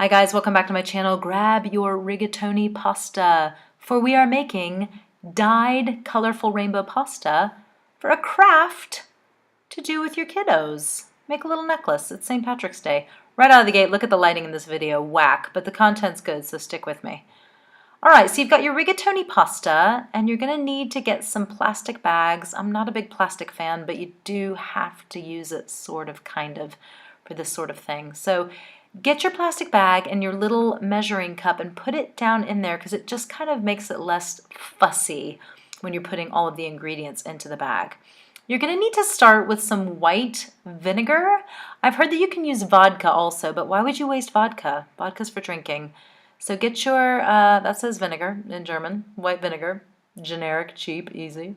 Hi guys, welcome back to my channel. Grab your rigatoni pasta, for we are making dyed colorful rainbow pasta for a craft to do with your kiddos. Make a little necklace. It's St. Patrick's Day. Right out of the gate, look at the lighting in this video, whack, but the content's good, so stick with me. All right, so you've got your rigatoni pasta, and you're gonna need to get some plastic bags. I'm not a big plastic fan, but you do have to use it kind of, for this sort of thing. So get your plastic bag and your little measuring cup and put it down in there because it just kind of makes it less fussy when you're putting all of the ingredients into the bag. You're going to need to start with some white vinegar. I've heard that you can use vodka also, but why would you waste vodka? Vodka's for drinking. So get your, that says vinegar in German, white vinegar, generic, cheap, easy.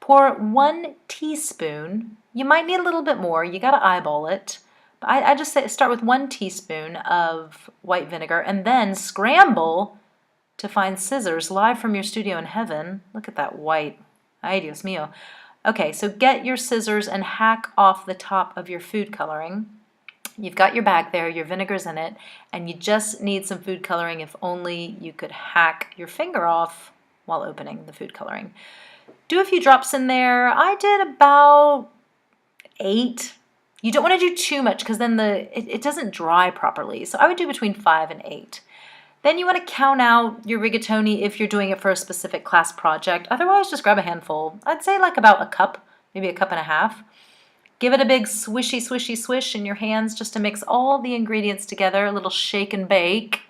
Pour 1 teaspoon. You might need a little bit more. You got to eyeball it. I just say start with 1 teaspoon of white vinegar and then scramble to find scissors live from your studio in heaven. Look at that white. Ay, Dios mío. Okay, so get your scissors and hack off the top of your food coloring. You've got your bag there, your vinegar's in it, and you just need some food coloring. If only you could hack your finger off while opening the food coloring. Do a few drops in there. I did about 8. You don't want to do too much because then it doesn't dry properly. So I would do between 5 and 8. Then you want to count out your rigatoni if you're doing it for a specific class project. Otherwise, just grab a handful. I'd say like about a cup, maybe a cup and a half. Give it a big swishy, swishy, swish in your hands just to mix all the ingredients together, a little shake and bake.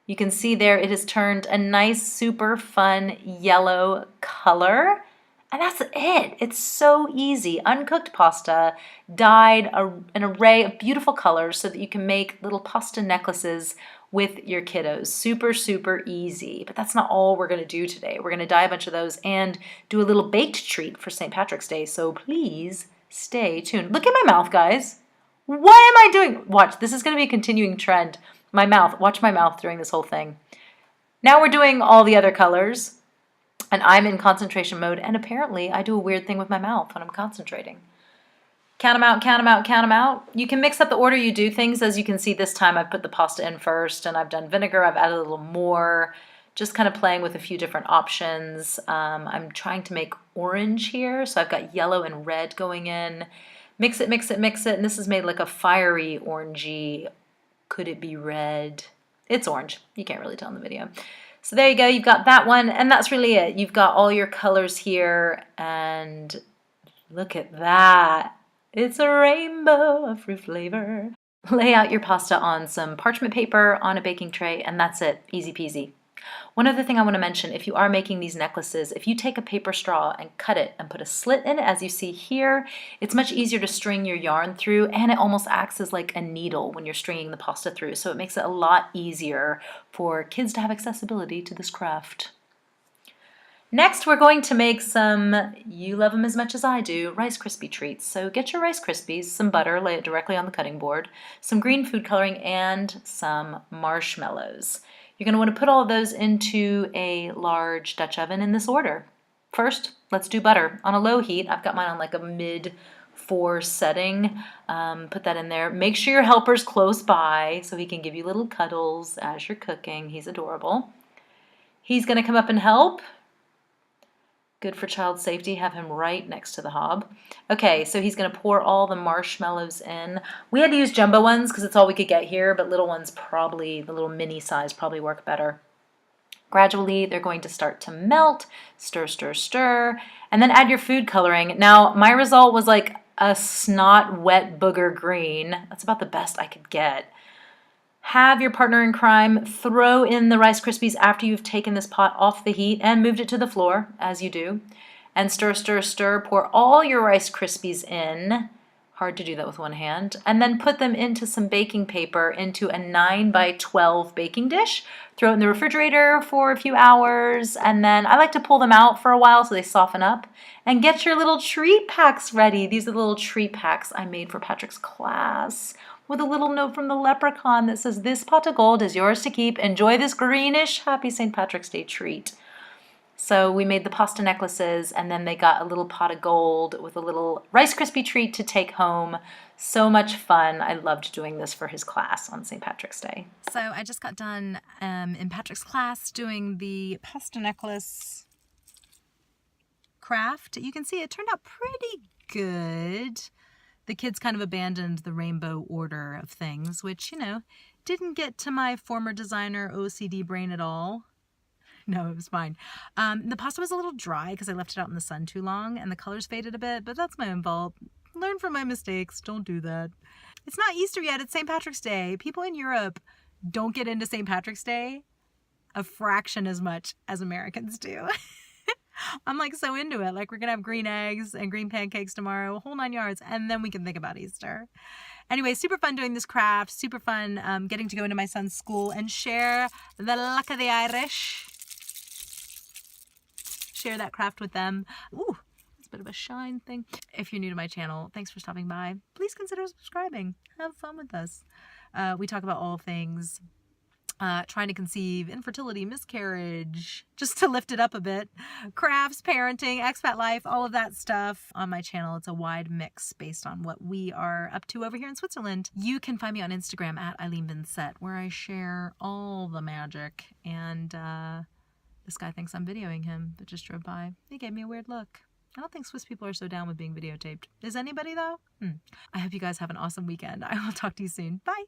You can see there it has turned a nice, super fun yellow color. And that's it. It's so easy. Uncooked pasta, dyed an array of beautiful colors so that you can make little pasta necklaces with your kiddos. Super, super easy. But that's not all we're going to do today. We're going to dye a bunch of those and do a little baked treat for St. Patrick's Day. So please stay tuned. Look at my mouth, guys. What am I doing? Watch. This is going to be a continuing trend. My mouth. Watch my mouth during this whole thing. Now we're doing all the other colors. And I'm in concentration mode, and apparently I do a weird thing with my mouth when I'm concentrating. Count them out, count them out, count them out. You can mix up the order you do things. As you can see, this time I've put the pasta in first, and I've done vinegar. I've added a little more, just kind of playing with a few different options. I'm trying to make orange here, so I've got yellow and red going in. Mix it, mix it, mix it, and this is made like a fiery orangey. Could it be red? It's orange. You can't really tell in the video. So there you go, you've got that one, and that's really it. You've got all your colors here, and look at that. It's a rainbow of fruit flavor. Lay out your pasta on some parchment paper on a baking tray, and that's it, easy peasy. One other thing I want to mention, if you are making these necklaces, if you take a paper straw and cut it and put a slit in it, as you see here, it's much easier to string your yarn through, and it almost acts as like a needle when you're stringing the pasta through, so it makes it a lot easier for kids to have accessibility to this craft. Next, we're going to make some, you love them as much as I do, Rice Krispy Treats. So get your Rice Krispies, some butter, lay it directly on the cutting board, some green food coloring, and some marshmallows. You're going to want to put all of those into a large Dutch oven in this order. First, let's do butter. On a low heat, I've got mine on like a mid-4 setting. Put that in there. Make sure your helper's close by so he can give you little cuddles as you're cooking. He's adorable. He's going to come up and help. Good for child safety, have him right next to the hob. Okay, so he's going to pour all the marshmallows in. We had to use jumbo ones because it's all we could get here, but little ones probably, the little mini size probably work better. Gradually, they're going to start to melt. Stir, stir, stir. And then add your food coloring. Now, my result was like a snot wet booger green. That's about the best I could get. Have your partner in crime throw in the Rice Krispies after you've taken this pot off the heat and moved it to the floor, as you do. And stir, stir, stir. Pour all your Rice Krispies in. Hard to do that with one hand. And then put them into some baking paper into a 9 by 12 baking dish. Throw it in the refrigerator for a few hours. And then I like to pull them out for a while so they soften up. And get your little treat packs ready. These are the little treat packs I made for Patrick's class, with a little note from the leprechaun that says, "This pot of gold is yours to keep. Enjoy this greenish happy St. Patrick's Day treat." So we made the pasta necklaces, and then they got a little pot of gold with a little Rice Krispy treat to take home. So much fun. I loved doing this for his class on St. Patrick's Day. So I just got done in Patrick's class doing the pasta necklace craft. You can see it turned out pretty good. The kids kind of abandoned the rainbow order of things, which, you know, didn't get to my former designer OCD brain at all. No, it was fine. The pasta was a little dry because I left it out in the sun too long and the colors faded a bit, but that's my own fault. Learn from my mistakes. Don't do that. It's not Easter yet. It's St. Patrick's Day. People in Europe don't get into St. Patrick's Day a fraction as much as Americans do. I'm like so into it. Like we're going to have green eggs and green pancakes tomorrow, whole 9 yards, and then we can think about Easter. Anyway, super fun doing this craft. Super fun getting to go into my son's school and share the luck of the Irish. Share that craft with them. Ooh, it's a bit of a shine thing. If you're new to my channel, thanks for stopping by. Please consider subscribing. Have fun with us. We talk about all things trying to conceive, infertility, miscarriage, just to lift it up a bit, crafts, parenting, expat life, all of that stuff on my channel. It's a wide mix based on what we are up to over here in Switzerland. You can find me on Instagram at Eileen Vincett, where I share all the magic. And this guy thinks I'm videoing him, but just drove by. He gave me a weird look. I don't think Swiss people are so down with being videotaped. Is anybody though? I hope you guys have an awesome weekend. I will talk to you soon. Bye.